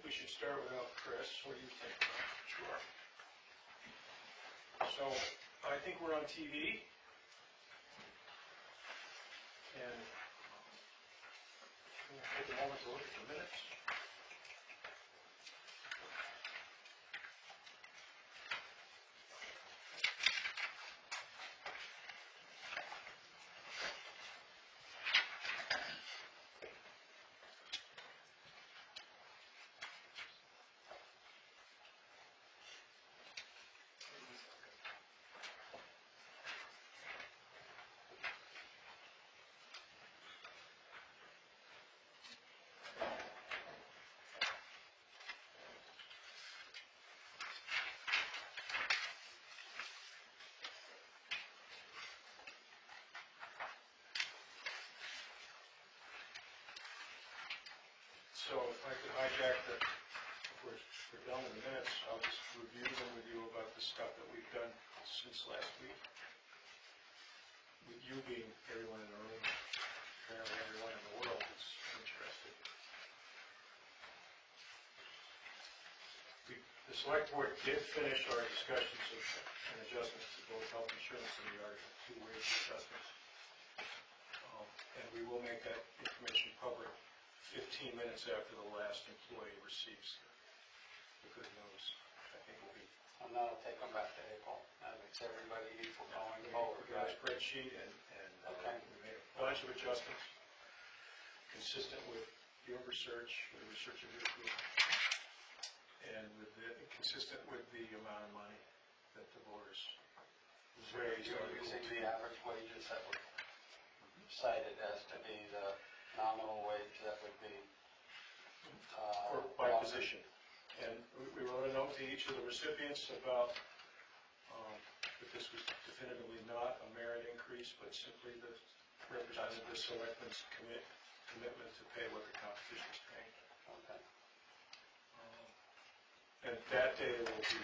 we should start without Chris. What do you think? Sure. So, I think we're on TV. And we'll take a moment to look at the minutes. So if I could hijack the, if we're done with the minutes, I'll just review them with you about the stuff that we've done since last week. With you being everyone in the room, apparently everyone in the world is interested. The select board did finish our discussions of and adjustments to both health insurance and the Article 2 wage adjustments. And we will make that information public 15 minutes after the last employee receives the good news. I think we'll be. And that'll take them back to April. That makes everybody equal going forward. We got a spreadsheet and okay. We made a bunch of adjustments consistent with your research, with the research of your group, and with consistent with the amount of money that the voters raised. You're using the average wages that were cited as to be the nominal wage that would be or by position. And we wrote a note to each of the recipients about that this was definitively not a merit increase, but simply represented the selectmen's commitment to pay what the competition is paying. Okay. And that data will be,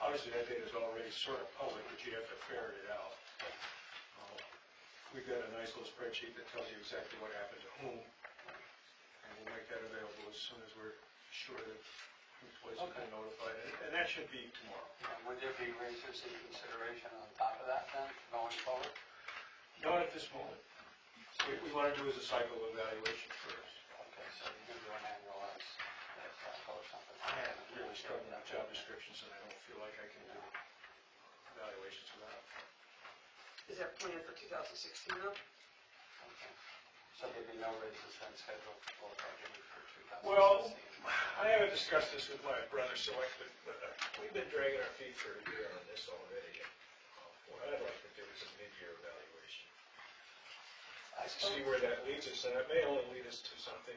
obviously that data is already sort of public, but you have to ferret it out. We've got a nice little spreadsheet that tells you exactly what happened to whom, and we'll make that available as soon as we're sure that employees have been notified, and that should be tomorrow. And would there be raises in consideration on top of that then, going forward? Not at this moment. What we want to do is a cycle evaluation first. Okay, so you're going to do an annualized cycle or something? I haven't really started on job descriptions, and I don't feel like I can do evaluations without. Is there a plan for 2016 though? Okay. So there'll be no raises then scheduled for budgeting for 2016? Well, I haven't discussed this with my brother selected, but we've been dragging our feet for a year on this already. What I'd like to do is a mid-year evaluation. To see where that leads us, and it may only lead us to something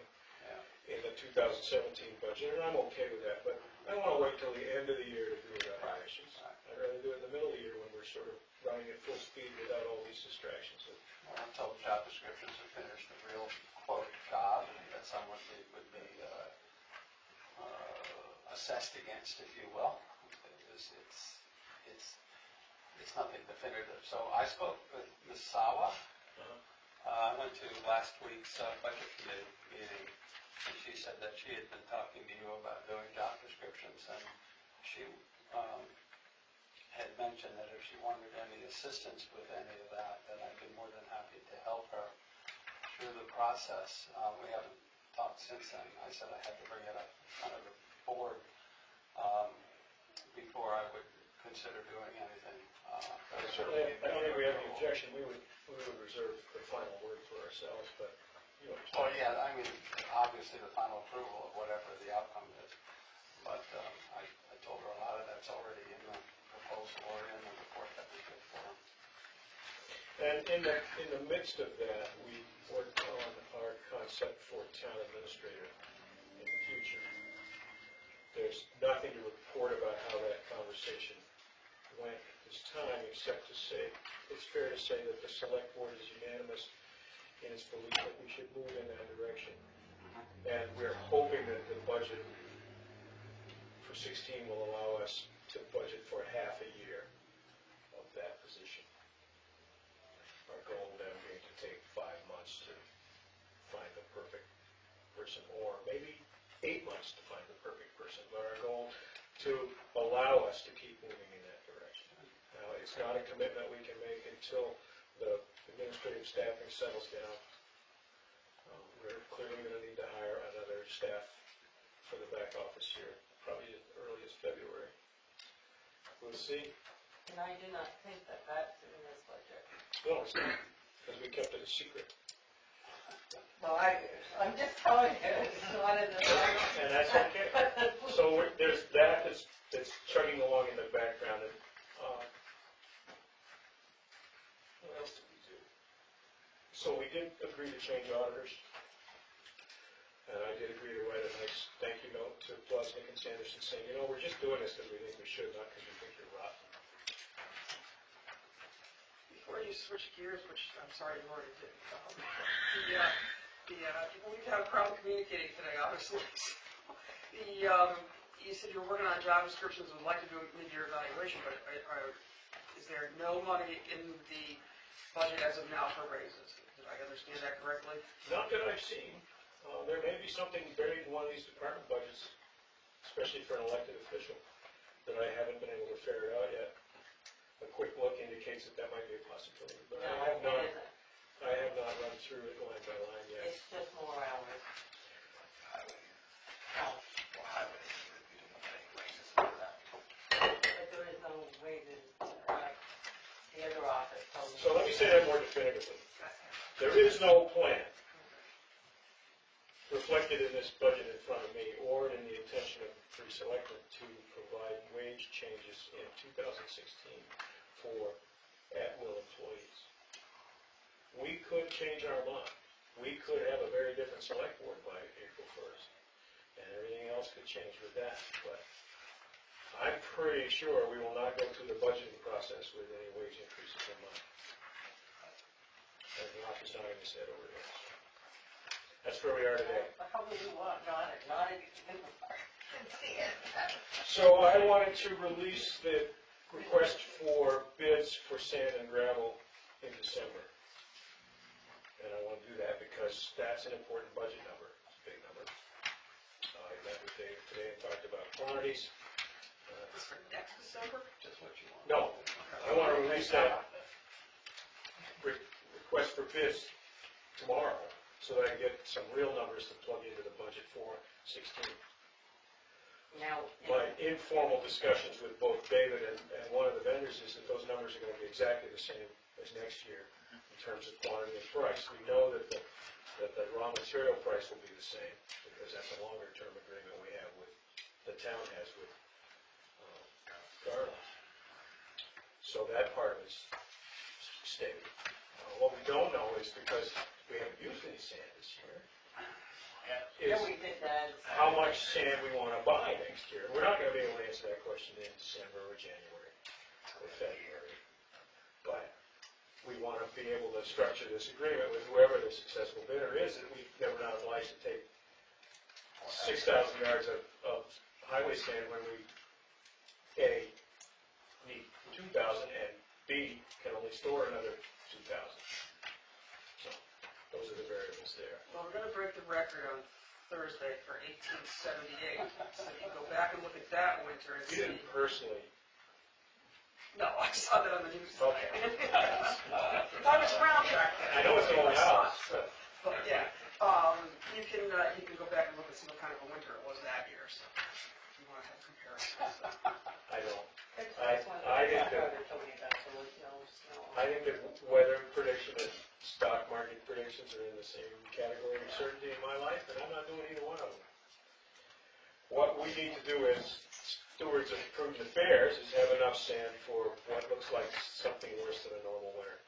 in the 2017 budget, and I'm okay with that, but I don't want to wait till the end of the year to do evaluations. I'd rather do it in the middle of the year when we're sort of running at full speed without all these distractions. Until the job descriptions are finished, the real quote job that someone would be assessed against, if you will. It's nothing definitive. So I spoke with Ms. Sawa. I went to last week's budget committee meeting, and she said that she had been talking to you about doing job descriptions, and she had mentioned that if she wanted any assistance with any of that, then I'd be more than happy to help her through the process. We haven't talked since then. I said I had to bring it up in front of the board before I would consider doing anything. Certainly, I don't think we have any objection. We would reserve the final word for ourselves, but you know. Oh yeah, I mean, obviously the final approval of whatever the outcome is. But I told her a lot of that's already in the proposal or in the report that we did for them. And in the midst of that, we worked on our concept for town administrator in the future. There's nothing to report about how that conversation went at this time, except to say, it's fair to say that the select board is unanimous in its belief that we should move in that direction. And we're hoping that the budget for 16 will allow us to budget for half a year of that position. Our goal then being to take 5 months to find the perfect person, or maybe 8 months to find the perfect person, but our goal to allow us to keep moving in that direction. Now, it's not a commitment we can make until the administrative staffing settles down. We're clearly going to need to hire another staff for the back office here, probably as early as February. We'll see. And I do not think that that's in this budget. No, it's not, because we kept it a secret. Well, I'm just telling you, it's one of the. And that's okay. So there's that that's chugging along in the background. And, what else did we do? So we did agree to change auditors. And I did agree to write a nice thank you note to Blosnick and Sanderson saying, you know, we're just doing this because we think we should, not because we think you're rotten. Before you switch gears, which I'm sorry you already did, we've had a problem communicating today, obviously. You said you were working on job descriptions and would like to do a mid-year evaluation, but is there no money in the budget as of now for raises? Did I understand that correctly? Not that I've seen. There may be something buried in one of these department budgets, especially for an elected official, that I haven't been able to ferret out yet. A quick look indicates that that might be a possibility, but No, I have it isn't. not run through it line by line yet. It's just more hours. But there is no raises, like the other office told me. So let me say that more definitively. There is no plan reflected in this budget in front of me or in the intention of the three selectmen to provide wage changes in 2016 for at-will employees. We could change our mind. We could have a very different select board by April 1st, and everything else could change with that. But I'm pretty sure we will not go through the budgeting process with any wage increases in mind. And the office not in his head over there. That's where we are today. How would you want, not it, can see it. So I wanted to release the request for bids for sand and gravel in December. And I want to do that because that's an important budget number. It's a big number. I met with Dave today and talked about quantities. Is for next December? Just what you want. No, I want to release that request for bids tomorrow so that I can get some real numbers to plug into the budget for 16. Now, My informal discussions with both David and one of the vendors is that those numbers are going to be exactly the same as next year in terms of quantity and price. We know that the raw material price will be the same because that's a longer-term agreement we have with, the town has with Garland. So that part is stable. What we don't know is because we haven't used any sand this year, is we did that. how much sand we want to buy next year. We're not going to be able to answer that question in December or January or February. But we want to be able to structure this agreement with whoever the successful bidder is, that we've never not obliged to take 6,000 yards of highway sand when we, A, need 2,000, and B, can only store another 2,000. So those are the variables there. Well, we're going to break the record on Thursday for 1878. So you go back and look at that winter and You see. didn't personally. No, I saw that on the news. Okay. I was around back then. I know it's an old house, but But yeah, you can go back and look and see what kind of a winter it was that year. So if you want to have comparisons. I don't. That's one I of think the that- told me about the snow. I think that weather prediction and stock market predictions are in the same category of certainty in my life, and I'm not doing either one of them. What we need to do as stewards of prudent affairs is have enough sand for what looks like something worse than a normal winter.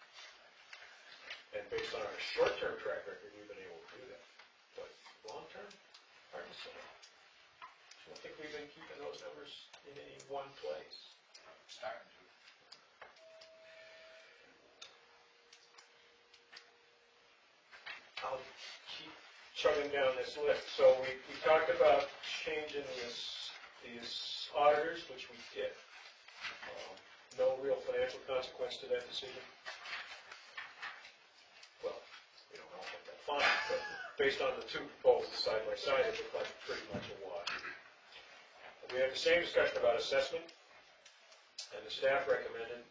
And based on our short-term track record, we've been able to do that. But long-term, hard to say. I don't think we've been keeping those numbers in any one place. Starting to. I'll keep chugging down this list. So we talked about changing these auditors, which we did. No real financial consequence to that decision. Well, we don't know what that fine, but based on the two proposals side by side, it looked like pretty much We had the same discussion about assessment, and the staff recommended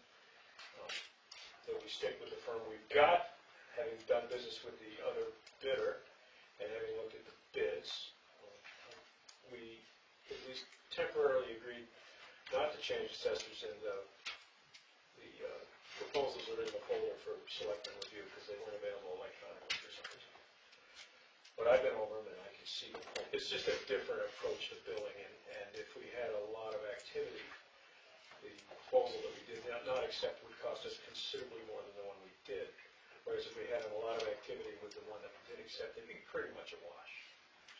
that we stick with the firm we've got, having done business with the other bidder, and having looked at the bids. We at least temporarily agreed not to change assessors, and the proposals are in the folder for selectmen review because they weren't available electronically for some reason. But I've been over them and I can see the point. It's just a different approach to billing, and if we had a lot of activity, the proposal that we did not accept would cost us considerably more than the one we did. Whereas if we had a lot of activity with the one that we did accept, it'd be pretty much a wash.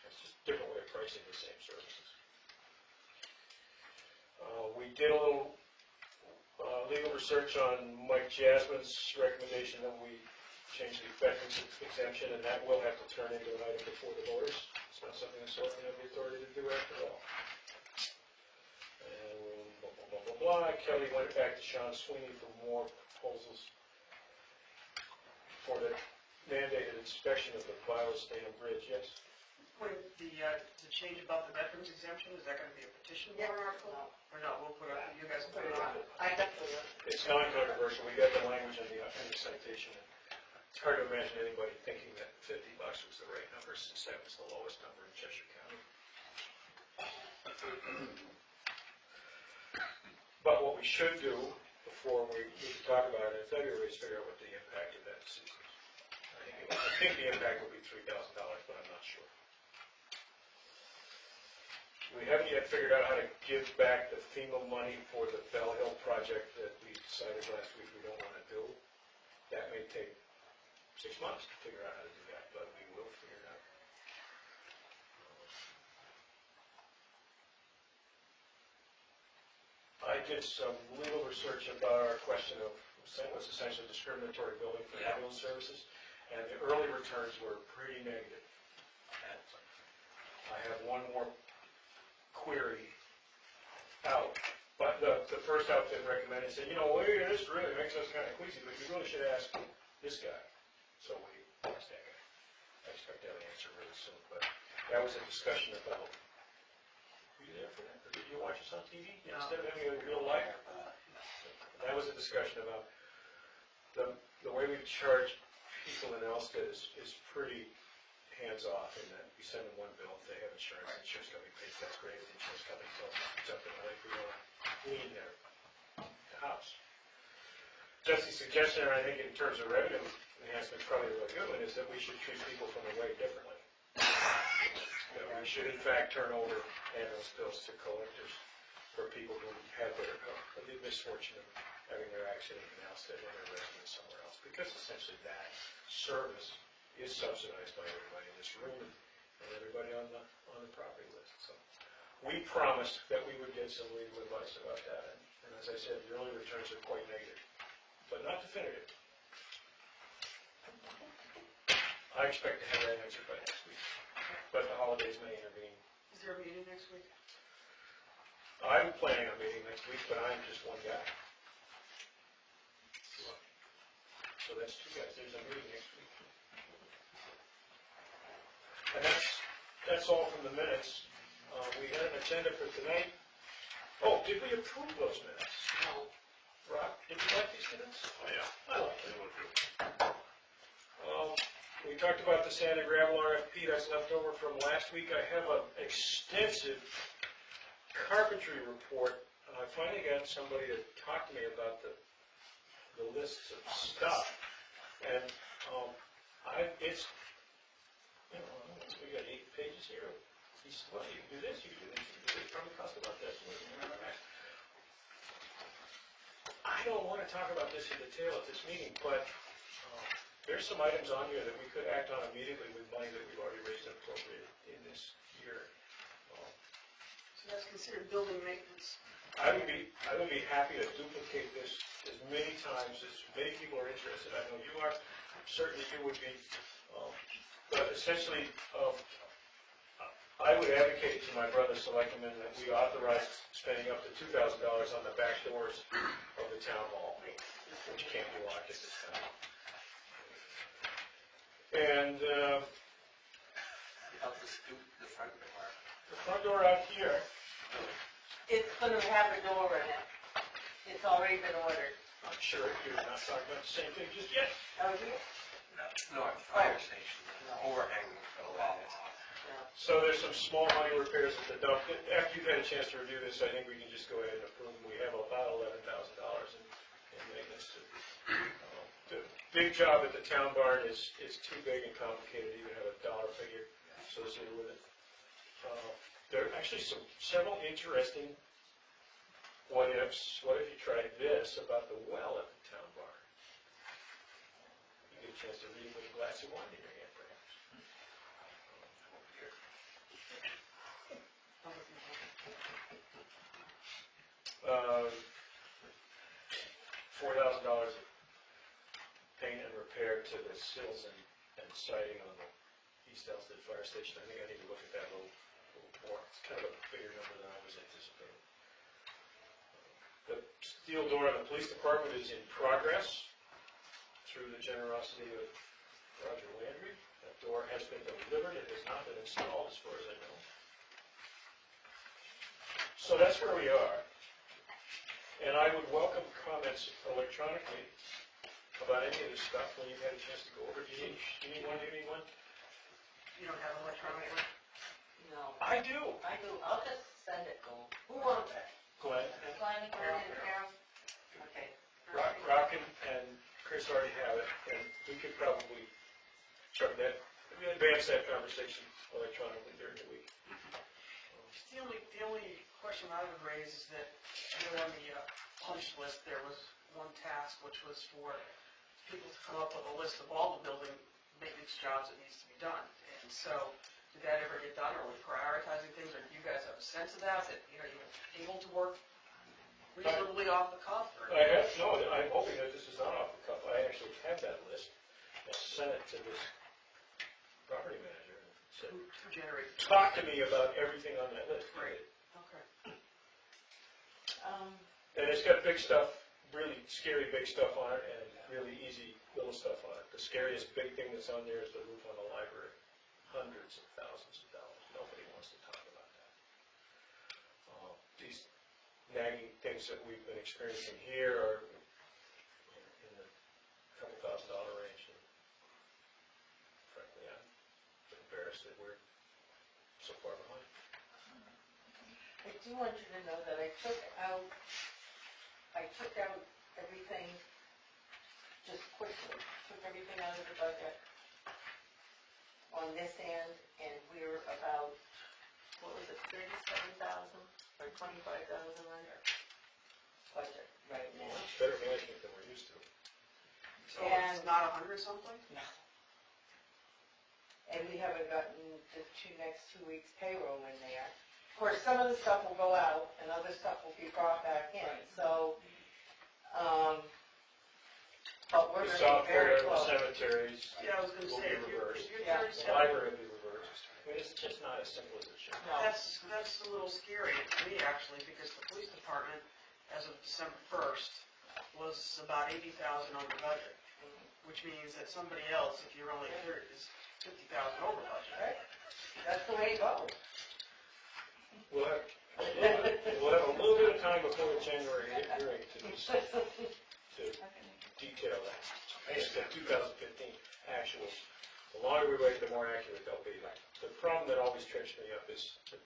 It's just a different way of pricing the same services. We did a little legal research on Mike Jasmine's recommendation that we change the veterans exemption, and that will have to turn into an item before the voters. It's not something the selectmen have the authority to do after all. And blah, blah, blah, blah, blah. Kelly went back to Sean Sweeney for more proposals for the mandated inspection of the Violet Dam Bridge, yes? When the change about the veterans exemption, is that going to be a petition Yeah. warrant article? Or no, we'll put it, you guys will Put put it it on. on. I definitely will. It's non-controversial. We got the language in the citation. It's hard to imagine anybody thinking that $50 was the right number, since that was the lowest number in Cheshire County. But what we should do before we talk about it in February is figure out what the impact of that decision is. I think the impact will be $3,000, but I'm not sure. We haven't yet figured out how to give back the FEMA money for the Bell Hill project that we decided last week we don't want to do. That may take 6 months to figure out how to do that, but we will figure it out. I did some legal research about our question of what's essentially discriminatory billing for ambulance services, and the early returns were pretty negative. I have one more query out, but the first outfit recommended said, well, this really makes us kind of queasy, but you really should ask this guy. So we asked that guy. I expect that answer really soon, but that was a discussion about, were you there for that? Or did you watch us on TV instead of having a real life? That was a discussion about the way we charge people in Alstead is pretty hands-off in that we send them one bill. If they have insurance, the insurance company pays, that's great. The insurance company tells them to jump in the lake, we want to clean their house. Jesse's suggestion, and I think in terms of revenue enhancement, probably a really good one, is that we should treat people from the lake differently. That we should, in fact, turn over ambulance bills to collectors for people who had the misfortune of having their accident in Alstead and their residence somewhere else, because essentially that service is subsidized by everybody in this room and everybody on the property list. So we promised that we would get some legal advice about that, and as I said, the early returns are quite negative, but not definitive. I expect to have that answer by next week, but the holidays may intervene. Is there a meeting next week? I'm planning on meeting next week, but I'm just one guy. So that's 2 guys. There's a meeting next week. And that's all from the minutes. We had an agenda for tonight. Oh, did we approve those minutes? No. Rob, did you like these minutes? Oh, yeah. I like it. We talked about the sand and gravel RFP that's left over from last week. I have an extensive carpentry report. I finally got somebody to talk to me about the lists of stuff. And it's, we got 8 pages here. He said, well, you can do this, you can do this, you can do this. It probably cost about this. I don't want to talk about this in detail at this meeting, but there's some items on here that we could act on immediately with money that we've already raised and appropriated in this year. So that's considered building maintenance. I would be happy to duplicate this as many times as many people are interested. I know you are. Certainly you would be. But essentially, I would advocate to my brother selectmen that we authorize spending up to $2,000 on the back doors of the town hall, which can't be locked at this time. And Help us do the front door. the front door out here, It's gonna have a door in it. It's already been ordered. I'm sure you're not talking about the same thing just yet. Oh, yeah? No, fire station, overhang for the wall. So there's some small money repairs at the dump. After you've had a chance to review this, I think we can just go ahead and approve them. We have about $11,000 in maintenance to do. The big job at the town barn is too big and complicated to even have a dollar figure associated with it. There are actually several interesting what ifs. What if you tried this about the well at the town barn? You get a chance to read with a glass of wine in your hand, perhaps. $4,000 of paint and repair to the sills and siding on the East Alstead Fire Station. I think I need to look at that a little more. It's kind of a bigger number than I was anticipating. The steel door on the police department is in progress through the generosity of Roger Landry. That door has been delivered. It has not been installed as far as I know. So that's where we are. And I would welcome comments electronically about any of this stuff when you've had a chance to go over. Do you need one? You don't have electronic one? No. I do. I do. I'll just send it to them. Who wants it? Glenn, Glenn, Carol? Okay. Rock and Chris already have it, and we could probably advance that conversation electronically during the week. The only question I would raise is that, you know, on the punch list, there was one task which was for people to come up with a list of all the building maintenance jobs that needs to be done. And so, did that ever get done? Are we prioritizing things, or do you guys have a sense of that? That, you know, you're able to work reasonably off the cuff? Or? I'm hoping that this is not off the cuff. I actually have that list. I sent it to this property manager and said, To generate. talk to me about everything on that list. Great. Okay. And it's got big stuff, really scary big stuff on it, and really easy little stuff on it. The scariest big thing that's on there is the roof on the library. Hundreds of thousands of dollars. Nobody wants to talk about that. These nagging things that we've been experiencing here are in the couple $1,000 range. And frankly, I'm embarrassed that we're so far behind. I do want you to know that I took out everything just quickly, took everything out of the budget on this end, and we're about, what was it, 37,000 or 25,000 under budget right now. Better management than we're used to. So it's not 100 something? No. And we haven't gotten the next 2 weeks payroll in there. Of course, some of the stuff will go out and other stuff will be brought back in, so, but we're The gonna be very software, the close. cemeteries Yeah, I was going to will say, be reversed. if you're Yeah. 37, The library will be reversed. I mean, it's just not as simple as it should. No. that's a little scary to me, actually, because the police department, as of December 1st, was about 80,000 under budget, which means that somebody else, if you're only here, is 50,000 over budget. Right? That's the way it goes. We'll have a little bit of time before the January hearing to detail that. Based on 2015 actuals. The longer we wait, the more accurate they'll be. The problem that always trips me up is that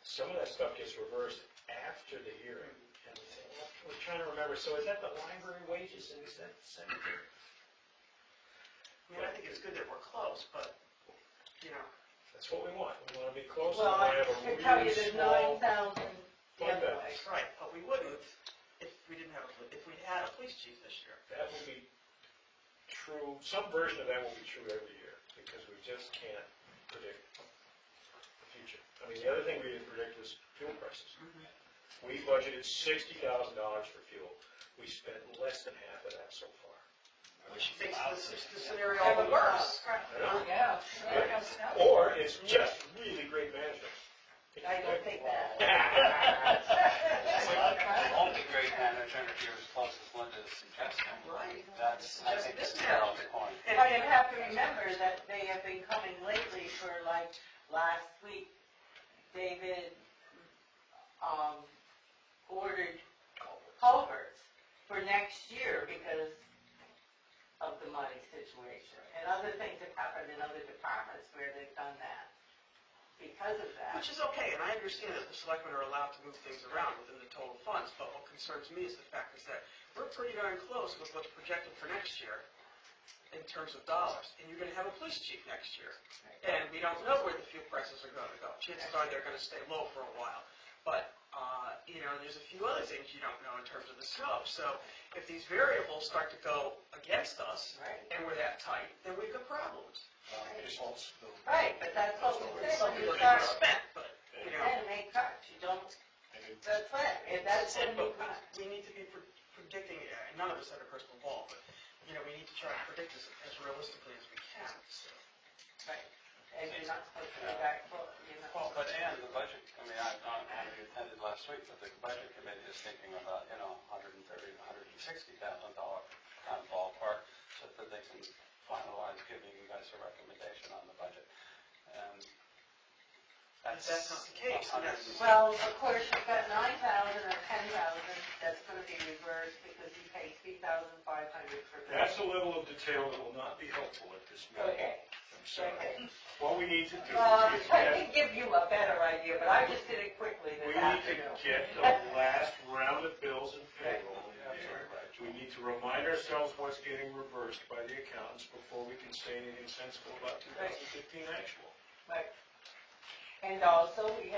some of that stuff gets reversed after the hearing. And we say, well, we're trying to remember, so is that the library wages and is that the cemetery? I mean, I think it's good that we're close, but, you know. That's what we want. We want to be close. Well, We I want to have a can tell you really there's small 9,000 the fund other way. balance. Right, but we wouldn't if we didn't have, if we had a police chief this year. That will be true, some version of that will be true every year, because we just can't predict the future. I mean, the other thing we didn't predict was fuel prices. We budgeted $60,000 for fuel. We spent less than half of that so far. Which makes the scenario all the worse. I know. Yeah. Or it's just really great management. I don't think that. It won't be great management if you're as close as Linda's suggesting. Right. That's, I think, Just it's Carol's point. But you have to remember that they have been coming lately for like last week, David ordered culverts for next year because of the money situation. And other things have happened in other departments where they've done that because of that. Which is okay, and I understand that the selectmen are allowed to move things around within the total funds, but what concerns me is the fact is that we're pretty darn close with what's projected for next year in terms of dollars, and you're gonna have a police chief next year. And we don't know where the fuel prices are gonna go. Chances are they're gonna stay low for a while. But, there's a few other things you don't know in terms of the snow. So if these variables start to go against us, Right. and we're that tight, then we've got problems. Right, but that's what we say, Some when people you are start, spent, but, then make cuts, you don't, that's it, if that's That's it, when you but cut. we need to be predicting, and none of us have a crystal ball, but, we need to try to predict this as realistically as we can, so. Right, and you're not supposed to go back, you're not. Well, but and the budget, I mean, I don't know if you attended last week, but the budget committee is thinking about, $130,000 to $160,000 kind of ballpark, so that they can finalize giving you guys a recommendation on the budget. And If that's not the case, then that's. Well, of course, you've got 9,000 or 10,000, that's gonna be reversed because you pay 3,500 for that. That's a level of detail that will not be helpful at this meeting. Okay, I'm sorry. okay. What we need to do Well, is I get, can give you a better idea, but I just did it quickly we this need to afternoon. get the last round of bills and payroll. We need to remind ourselves what's getting reversed by the accountants before we can say anything sensible about 2015 actual. Right. And also, you've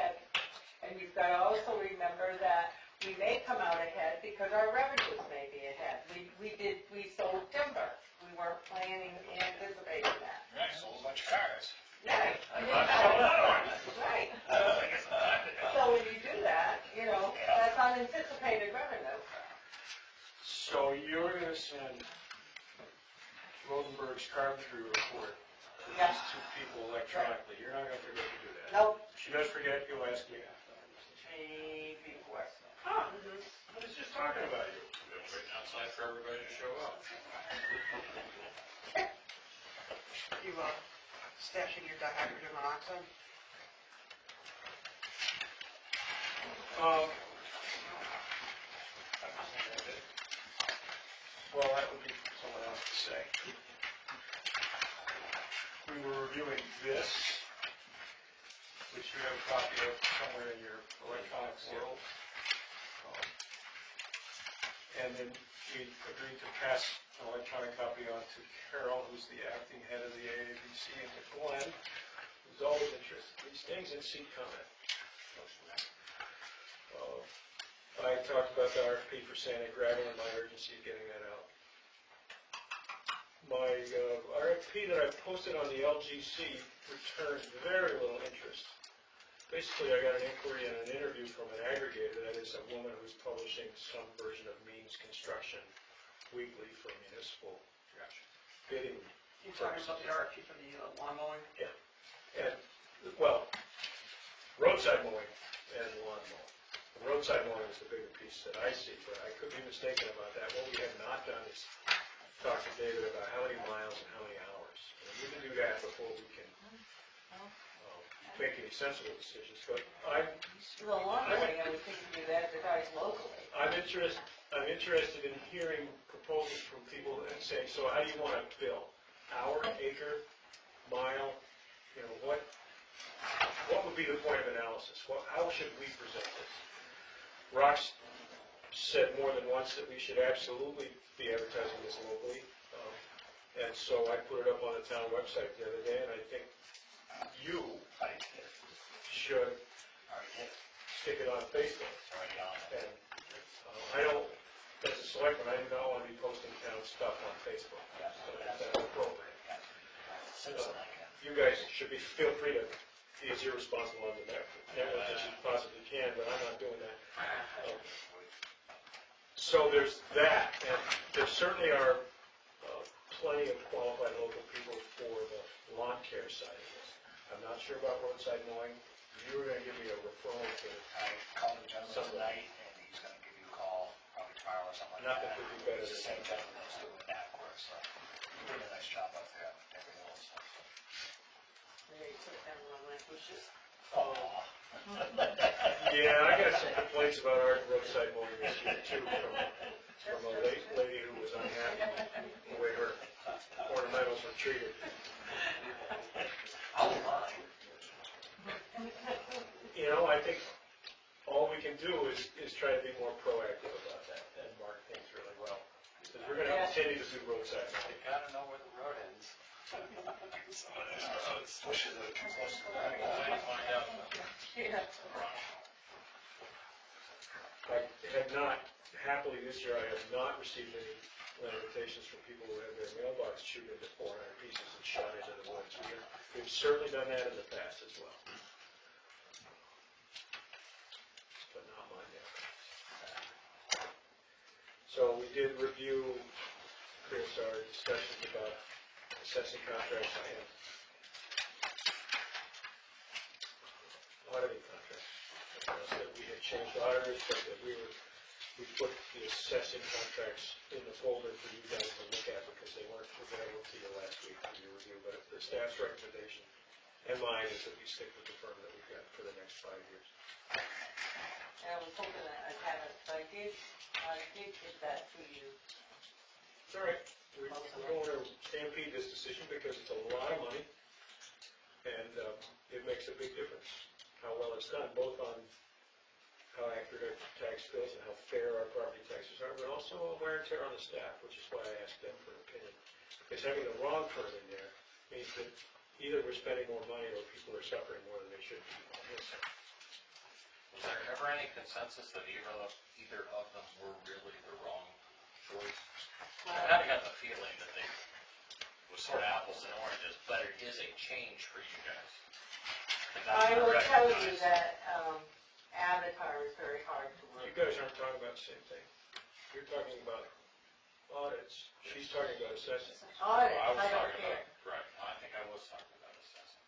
got to also remember that we may come out ahead because our revenues may be ahead. We sold timber. We weren't planning, anticipating that. Right, sold a bunch of cars. Right. Right. So when you do that, that's unanticipated revenue. So you're going to send Rosenberg's carpentry report to Yeah. these two people electronically. You're not going to forget to do that. Nope. She does forget, you'll ask me. Maybe before. Huh, I was just talking about you. We're waiting outside for everybody to show up. You, stashing your dihydrogen monoxide? Well, that would be for someone else to say. We were reviewing this, which you have a copy of somewhere in your electronic world. And then we agreed to pass an electronic copy on to Carol, who's the acting head of the AABC, and to Glenn, who's always interested in these things, and seek comment. I talked about the RFP for Santa Gravel and my urgency of getting that out. My RFP that I posted on the LGC returned very little interest. Basically, I got an inquiry and an interview from an aggregator, that is a woman who's publishing some version of Means Construction weekly for municipal bidding. You talking about the RFP for the lawn mowing? Yeah. And, well, roadside mowing and lawn mowing. The roadside mowing is the bigger piece that I see, but I could be mistaken about that. What we have not done is talk to David about how many miles and how many hours. And we can do that before we can make any sensible decisions. But The lawn mowing, I would think you would advertise locally. I'm interested in hearing proposals from people and saying, so how do you want it built? Hour, acre, mile? What would be the point of analysis? How should we present this? Rox said more than once that we should absolutely be advertising this locally. And so I put it up on the town website the other day, and I think you should stick it on Facebook. And I don't, as a selectman, I do not want to be posting town stuff on Facebook. So that's inappropriate. You guys should feel free to be as irresponsible on the network as you possibly can, but I'm not doing that. So there's that, and there certainly are plenty of qualified local people for the lawn care side of this. I'm not sure about roadside mowing. You were going to give me a referral to I called the gentleman tonight, and he's gonna give you a call probably tomorrow or something like that. nothing could be better It's the than same gentleman that's doing that work, so he's doing a nice job out there with everything else. And they put it down on that, which is, Oh. Yeah, I got some complaints about our roadside mowing this year too, from a lady who was unhappy the way her ornamentals were treated. You know, I think all we can do is try to be more proactive about that and mark things really well. Because we're gonna continue to do roadside mowing. You gotta know where the road ends. Pushes it too close to the line. Find out. Yeah. I have not, happily this year, I have not received any lamentations from people who have their mailbox chewed into 400 pieces and shot into the woods. We've certainly done that in the past as well. But not mine yet. So we did review, Chris, our discussions about assessing contracts and auditing contracts. That we had changed auditors, but that we put the assessing contracts in the folder for you guys to look at because they weren't available to you last week for your review. But the staff's recommendation and mine is that we stick with the firm that we've got for the next 5 years. And I was hoping that I'd have it, but I did get that to you. It's all right. We don't want to stampede this decision because it's a lot of money and it makes a big difference how well it's done, both on how accurate our tax bills and how fair our property taxes are, but also wear and tear on the staff, which is why I asked them for an opinion. Because having the wrong firm in there means that either we're spending more money or people are suffering more than they should be on this. Was there ever any consensus that either of them were really the wrong choice? I kind of got the feeling that they was sort of apples and oranges, but it is a change for you guys. And that's I will what tell you recognize. that Avatar is very hard to work You with. guys aren't talking about the same thing. You're talking about audits. She's talking about assessing. Audit, I was I don't talking care. about, right, I think I was talking about assessing.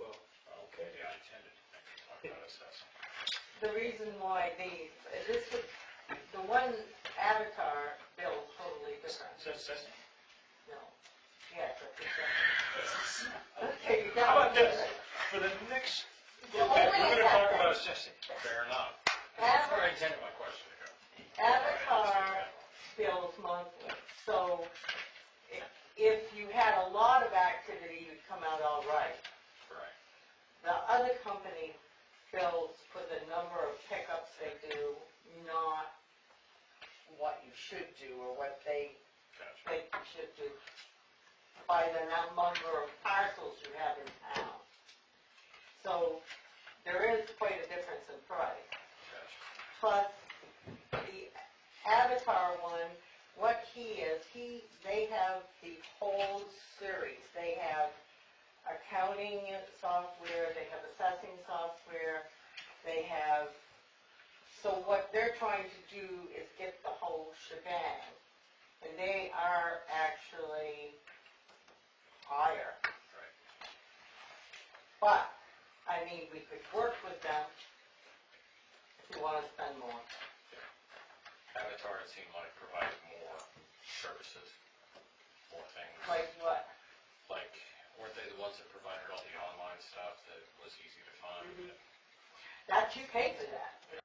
Well, okay. Yeah, I intended to talk about assessing. The reason why the one Avatar bill totally different. Is that assessing? No. Yes, that's exactly. Okay, you How got about it. this? For the next The little bit, only we're gonna talk assessing. about assessing. Fair enough. That's where I intended my question to go. Avatar bills monthly, so if you had a lot of activity, you'd come out all right. Right. The other company bills for the number of pickups they do, not what you should do or what they Gotcha. think you should do by the number of parcels you have in town. So there is quite a difference in price. Gotcha. Plus, the Avatar one, what they have the whole series. They have accounting software, they have assessing software, they have, so what they're trying to do is get the whole shebang. And they are actually higher. Right. But, I mean, we could work with them if you want to spend more. Avatar, it seemed like, provided more services, more things. Like what? Like, weren't they the ones that provided all the online stuff that was easy to find? That you pay for that.